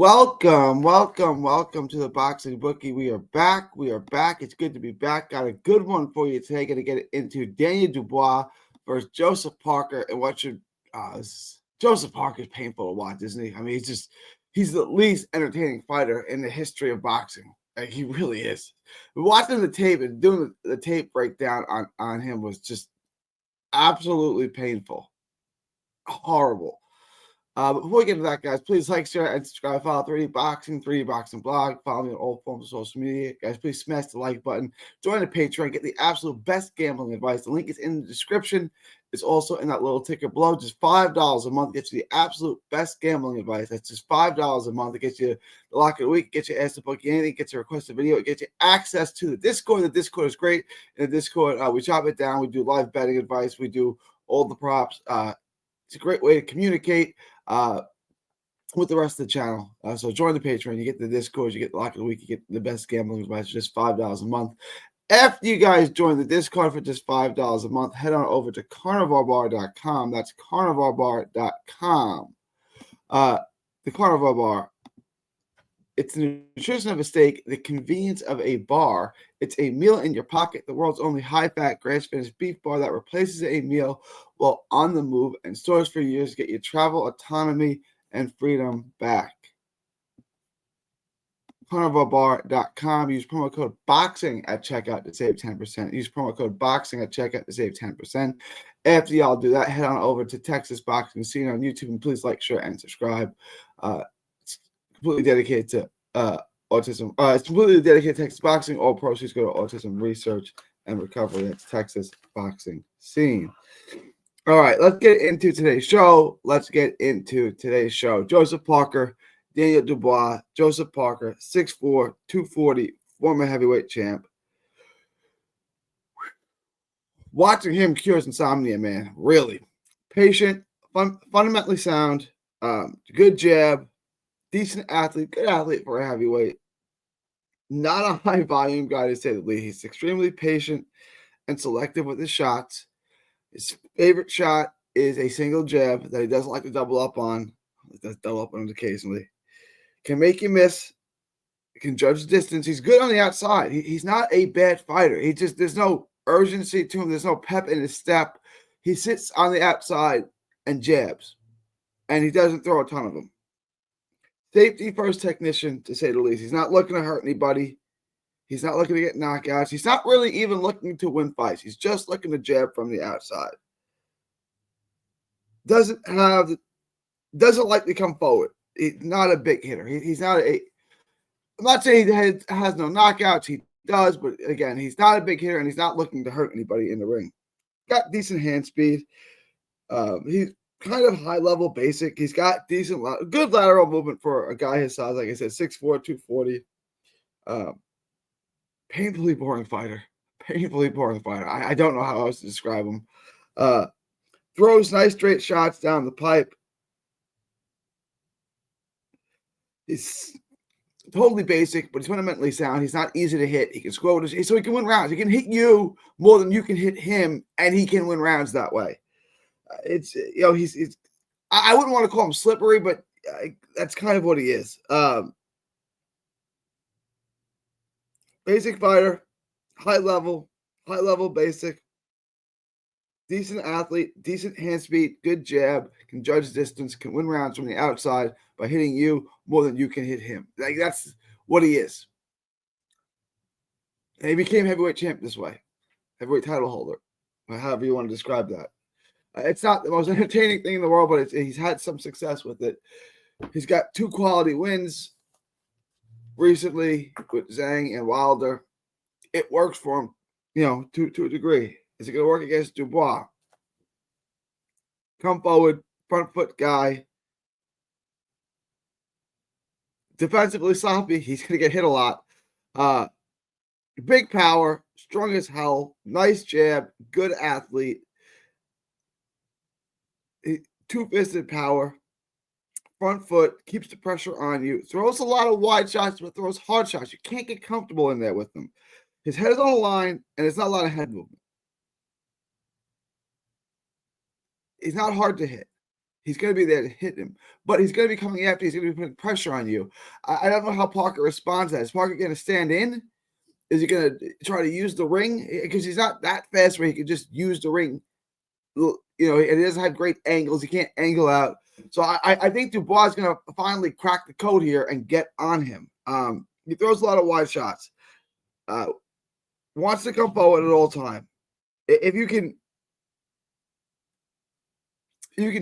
Welcome to the Boxing Bookie. We are back. It's good to be back. Got a good one for you today. Going to get into Daniel Dubois versus Joseph Parker. And what should Joseph Parker's painful to watch, isn't he? I mean, he's the least entertaining fighter in the history of boxing. Like, he really is. Watching the tape and doing the tape breakdown on him was just absolutely painful. Horrible. But before we get into that, guys, please like, share, and subscribe. Follow 3D Boxing, 3D Boxing Blog. Follow me on all forms of social media. Guys, please smash the like button. Join the Patreon. Get the absolute best gambling advice. The link is in the description. It's also in that little ticker below. Just $5 a month gets you the absolute best gambling advice. That's just $5 a month. It gets you the lock of the week. It gets you asked to book anything. It gets you a requested video. It gets you access to the Discord. The Discord is great. In the Discord, we chop it down. We do live betting advice. We do all the props. It's a great way to communicate with the rest of the channel. So join the Patreon. You get the Discord. You get the lock of the week. You get the best gambling advice for just $5 a month. After you guys join the Discord for just $5 a month, head on over to carnivalbar.com. That's carnivalbar.com. The Carnival Bar. It's the nutrition of a steak, the convenience of a bar. It's a meal in your pocket, the world's only high-fat, grass-finished beef bar that replaces a meal while on the move and stores for years to get your travel autonomy and freedom back. CarnivalBar.com. Use promo code BOXING at checkout to save 10%. Use promo code BOXING at checkout to save 10%. After y'all do that, head on over to Texas Boxing Scene on YouTube, and please like, share, and subscribe. It's completely dedicated to autism. It's completely dedicated to Texas Boxing. All proceeds go to autism research and recovery. That's Texas Boxing Scene. All right, let's get into today's show. Joseph Parker, Daniel Dubois. Joseph Parker, 6'4", 240, former heavyweight champ. Watching him cures insomnia, man. Really. Patient, fundamentally sound, good jab, decent athlete, good athlete for a heavyweight. Not a high volume guy, to say the least. He's extremely patient and selective with his shots. His favorite shot is a single jab that he doesn't like to double up on. He does double up on it occasionally. Can make you miss. Can judge the distance. He's good on the outside. He's not a bad fighter. There's no urgency to him. There's no pep in his step. He sits on the outside and jabs, and he doesn't throw a ton of them. Safety first technician, to say the least. He's not looking to hurt anybody. He's not looking to get knockouts. He's not really even looking to win fights. He's just looking to jab from the outside. Doesn't like to come forward. He's not a big hitter. He's not I'm not saying he has no knockouts. He does, but again, he's not a big hitter, and he's not looking to hurt anybody in the ring. Got decent hand speed. He's kind of high-level basic. He's got good lateral movement for a guy his size. Like I said, 6'4", 240. Painfully boring fighter. I don't know how else to describe him. Throws nice straight shots down the pipe. He's totally basic, but he's fundamentally sound. He's not easy to hit. He can score, so he can win rounds. He can hit you more than you can hit him, and he can win rounds that way. I wouldn't want to call him slippery, but that's kind of what he is. Basic fighter, high level basic, decent athlete, decent hand speed, good jab, can judge distance, can win rounds from the outside by hitting you more than you can hit him. Like, that's what he is. And he became heavyweight champ this way, heavyweight title holder, or however you want to describe that. It's not the most entertaining thing in the world, but he's had some success with it. He's got 2 quality wins recently with Zhang and Wilder. It works for him, to a degree. Is it going to work against Dubois? Come forward, front foot guy. Defensively sloppy. He's going to get hit a lot. Big power, strong as hell, nice jab, good athlete. Two-fisted power. Front foot, keeps the pressure on you, throws a lot of wide shots, but throws hard shots. You can't get comfortable in there with him. His head is on the line, and it's not a lot of head movement. He's not hard to hit. He's going to be there to hit him, but he's going to be coming after. He's going to be putting pressure on you. I don't know how Parker responds to that. Is Parker going to stand in? Is he going to try to use the ring? Because he's not that fast where he can just use the ring. You know, and he doesn't have great angles. He can't angle out. So I think Dubois is going to finally crack the code here and get on him. He throws a lot of wide shots. Wants to come forward at all time. If you can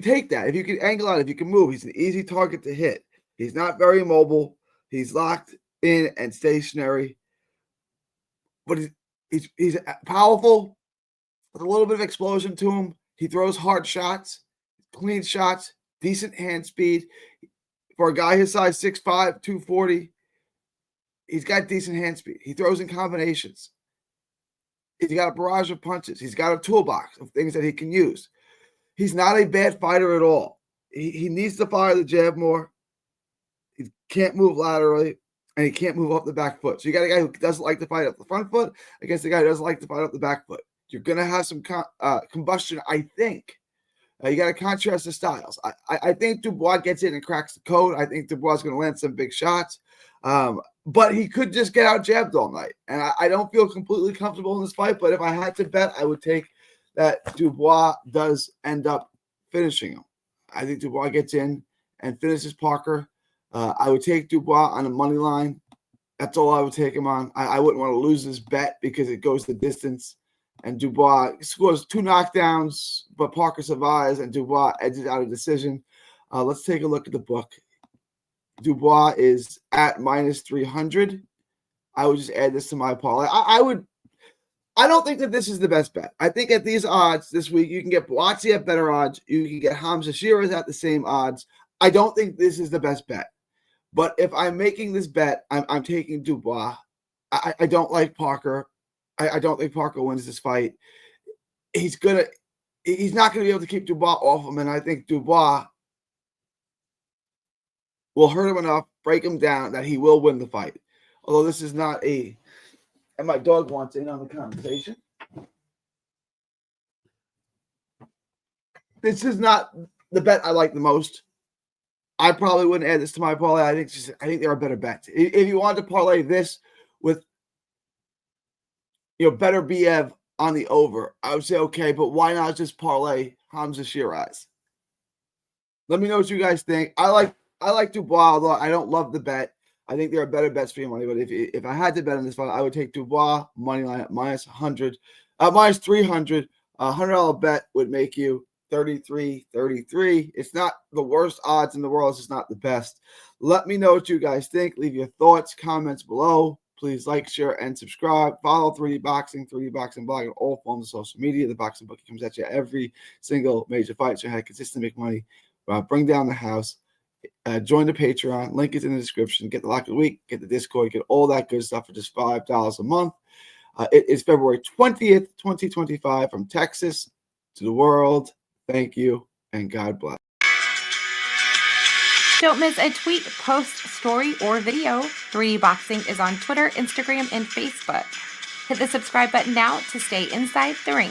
take that. If you can angle out, if you can move, he's an easy target to hit. He's not very mobile. He's locked in and stationary. But he's powerful with a little bit of explosion to him. He throws hard shots, clean shots, decent hand speed. For a guy his size, 6'5", 240, he's got decent hand speed. He throws in combinations. He's got a barrage of punches. He's got a toolbox of things that he can use. He's not a bad fighter at all. He needs to fire the jab more. He can't move laterally, and he can't move up the back foot. So you got a guy who doesn't like to fight up the front foot against a guy who doesn't like to fight up the back foot. You're going to have some combustion, I think. You got to contrast the styles. I think Dubois gets in and cracks the code. I think Dubois is going to land some big shots. But he could just get out jabbed all night. And I don't feel completely comfortable in this fight. But if I had to bet, I would take that Dubois does end up finishing him. I think Dubois gets in and finishes Parker. I would take Dubois on a money line. That's all I would take him on. I wouldn't want to lose this bet because it goes the distance. And Dubois scores 2 knockdowns, but Parker survives, and Dubois edges out a decision. Let's take a look at the book. Dubois is at minus 300. I would just add this to my parlay. I don't think that this is the best bet. I think at these odds this week, you can get Buatsi at better odds. You can get Hamza Sheeraz at the same odds. I don't think this is the best bet. But if I'm making this bet, I'm taking Dubois. I don't like Parker. I don't think Parker wins this fight. He's not going to be able to keep Dubois off him, and I think Dubois will hurt him enough, break him down, that he will win the fight. Although this is not and my dog wants in on the conversation. This is not the bet I like the most. I probably wouldn't add this to my parlay. I think there are better bets. If you wanted to parlay this with better BF on the over, I would say okay, but why not just parlay Hamza Sheeraz? Let me know what you guys think. I like Dubois, although I don't love the bet. I think there are better bets for your money, but if I had to bet on this fight, I would take Dubois money line at minus 100, minus 300. $100 bet would make you 33. It's not the worst odds in the world. It's just not the best. Let me know what you guys think. Leave your thoughts, comments below. Please like, share, and subscribe. Follow 3D Boxing Blog on all forms of social media. The Boxing Bookie comes at you every single major fight. So you have consistent make money. Bring down the house. Join the Patreon. Link is in the description. Get the lock of the week. Get the Discord. Get all that good stuff for just $5 a month. It is February 20th, 2025 from Texas to the world. Thank you, and God bless. Don't miss a tweet, post, story, or video. 3D Boxing is on Twitter, Instagram, and Facebook. Hit the subscribe button now to stay inside the ring.